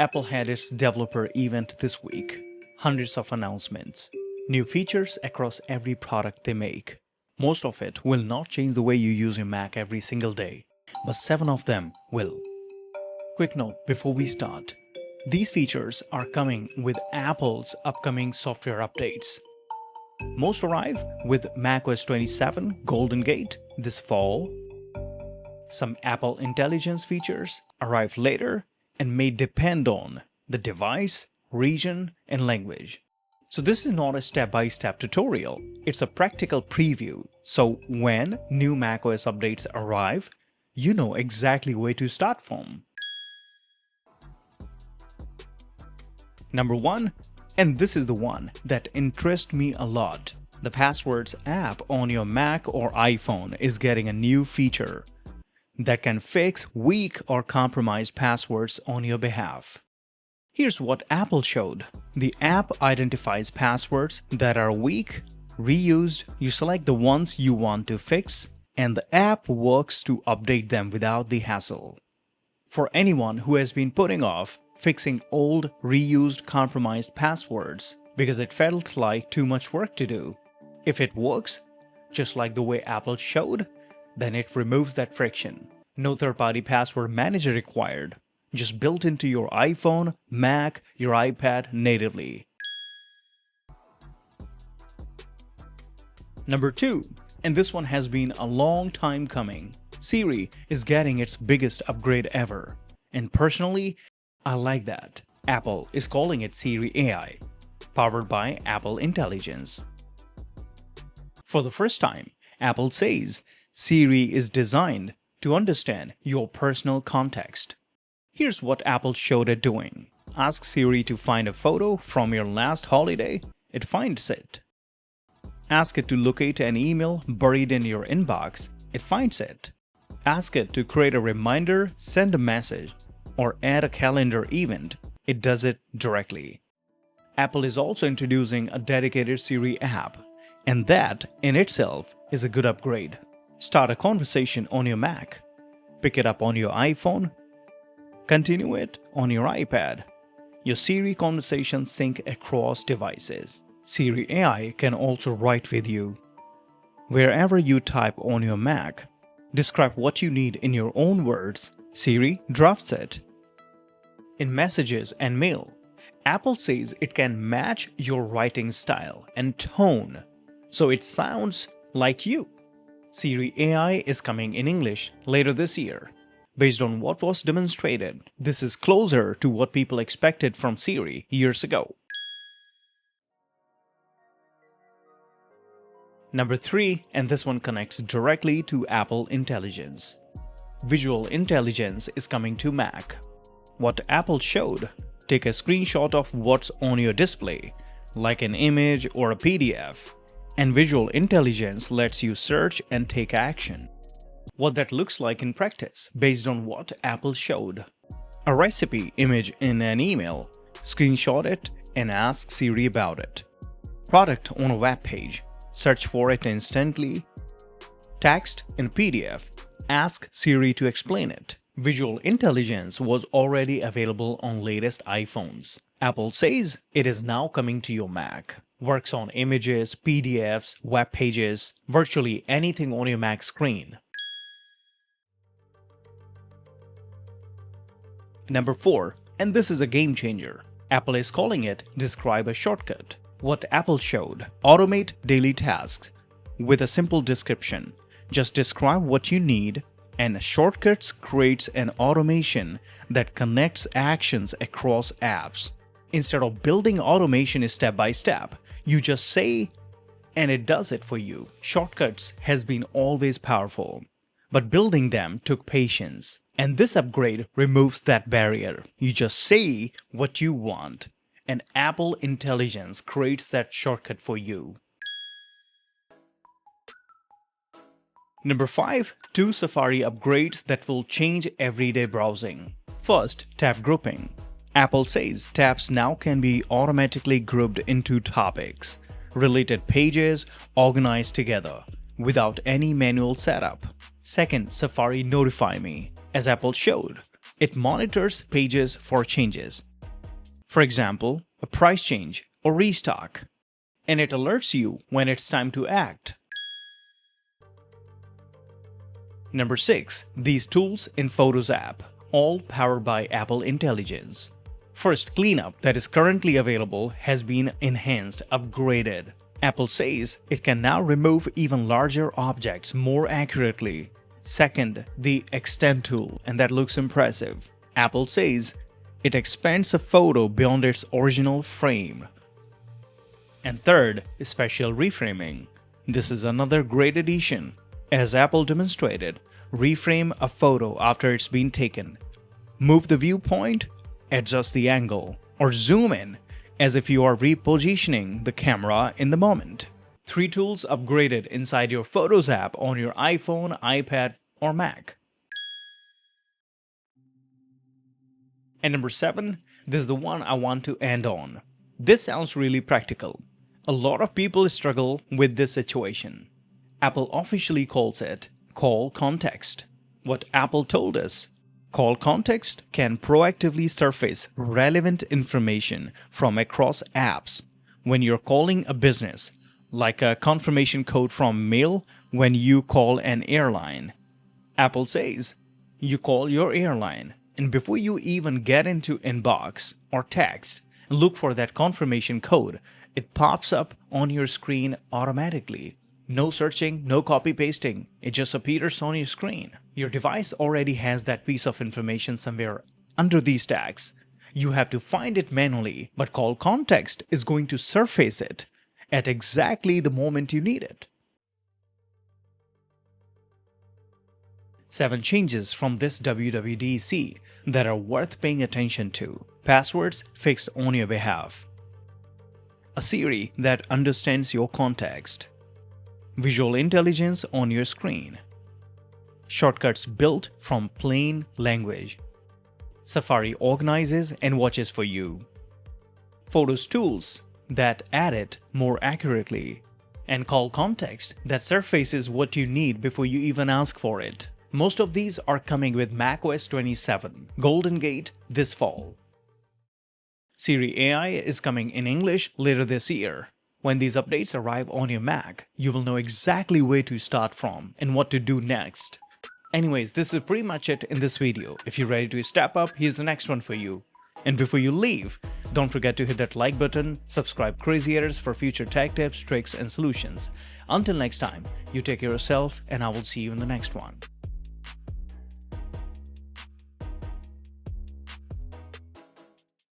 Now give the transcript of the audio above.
Apple had its developer event this week. Hundreds of announcements. New features across every product they make. Most of it will not change the way you use your Mac every single day, but 7 of them will. Quick note before we start. These features are coming with Apple's upcoming software updates. Most arrive with macOS 27 Golden Gate this fall. Some Apple Intelligence features arrive later and may depend on the device, region, and language. So this is not a step-by-step tutorial, it's a practical preview. So when new macOS updates arrive, you know exactly where to start from. Number 1, and this is the one that interests me a lot. The Passwords app on your Mac or iPhone is getting a new feature that can fix weak or compromised passwords on your behalf. Here's what Apple showed. The app identifies passwords that are weak, reused, you select the ones you want to fix, and the app works to update them without the hassle. For anyone who has been putting off fixing old, reused, compromised passwords because it felt like too much work to do, if it works, just like the way Apple showed, then it removes that friction. No third-party password manager required, just built into your iPhone, Mac, your iPad natively. Number 2, and this one has been a long time coming. Siri is getting its biggest upgrade ever. And personally, I like that. Apple is calling it Siri AI, powered by Apple Intelligence. For the first time, Apple says Siri is designed to understand your personal context. Here's what Apple showed it doing. Ask Siri to find a photo from your last holiday, it finds it. Ask it to locate an email buried in your inbox, it finds it. Ask it to create a reminder, send a message, or add a calendar event, it does it directly. Apple is also introducing a dedicated Siri app, and that in itself is a good upgrade. Start a conversation on your Mac, pick it up on your iPhone, continue it on your iPad. Your Siri conversations sync across devices. Siri AI can also write with you. Wherever you type on your Mac, describe what you need in your own words, Siri drafts it. In messages and mail, Apple says it can match your writing style and tone, so it sounds like you. Siri AI is coming in English later this year. Based on what was demonstrated, this is closer to what people expected from Siri years ago. Number 3, and this one connects directly to Apple Intelligence. Visual Intelligence is coming to Mac. What Apple showed, take a screenshot of what's on your display, like an image or a PDF, and Visual Intelligence lets you search and take action. What that looks like in practice based on what Apple showed. A recipe image in an email, screenshot it and ask Siri about it. Product on a web page, search for it instantly. Text in PDF, ask Siri to explain it. Visual Intelligence was already available on latest iPhones. Apple says it is now coming to your Mac. Works on images, PDFs, web pages, virtually anything on your Mac screen. Number 4, and this is a game changer. Apple is calling it Describe a Shortcut. What Apple showed, automate daily tasks with a simple description. Just describe what you need, and Shortcuts creates an automation that connects actions across apps. Instead of building automation step by step, you just say and it does it for you. Shortcuts has been always powerful, but building them took patience. And this upgrade removes that barrier. You just say what you want, and Apple Intelligence creates that shortcut for you. Number 5, 2 Safari upgrades that will change everyday browsing. First, tab grouping. Apple says tabs now can be automatically grouped into topics, related pages organized together, without any manual setup. Second, Safari Notify Me. As Apple showed, It monitors pages for changes. For example, a price change or restock. And it alerts you when it's time to act. Number 6. These tools in Photos app, all powered by Apple Intelligence. First, Cleanup that is currently available has been enhanced, upgraded. Apple says it can now remove even larger objects more accurately. Second, the Extend tool, and that looks impressive. Apple says it expands a photo beyond its original frame. And third, spatial reframing. This is another great addition. As Apple demonstrated, reframe a photo after it's been taken. Move the viewpoint, adjust the angle, or zoom in as if you are repositioning the camera in the moment. 3 tools upgraded inside your Photos app on your iPhone, iPad, or Mac. And number 7, this is the one I want to end on. This sounds really practical. A lot of people struggle with this situation. Apple officially calls it Call Context. What Apple told us, Call Context can proactively surface relevant information from across apps when you're calling a business, like a confirmation code from mail when you call an airline. Apple says you call your airline, and before you even get into inbox or text, look for that confirmation code. It pops up on your screen automatically. No searching, no copy pasting. It just appears on your screen. Your device already has that piece of information somewhere under these tags. You have to find it manually, but Call Context is going to surface it at exactly the moment you need it. 7 changes from this WWDC that are worth paying attention to. Passwords fixed on your behalf. A Siri that understands your context. Visual intelligence on your screen. Shortcuts built from plain language. Safari organizes and watches for you. Photos tools that add it more accurately. And Call Context that surfaces what you need before you even ask for it. Most of these are coming with macOS 27 Golden Gate this fall. Siri AI is coming in English later this year. When these updates arrive on your Mac, you will know exactly where to start from and what to do next. Anyways, this is pretty much it in this video. If you're ready to step up, here's the next one for you. And before you leave, don't forget to hit that like button, subscribe Crazy Editors for future tech tips, tricks, and solutions. Until next time, you take care of yourself, and I will see you in the next one.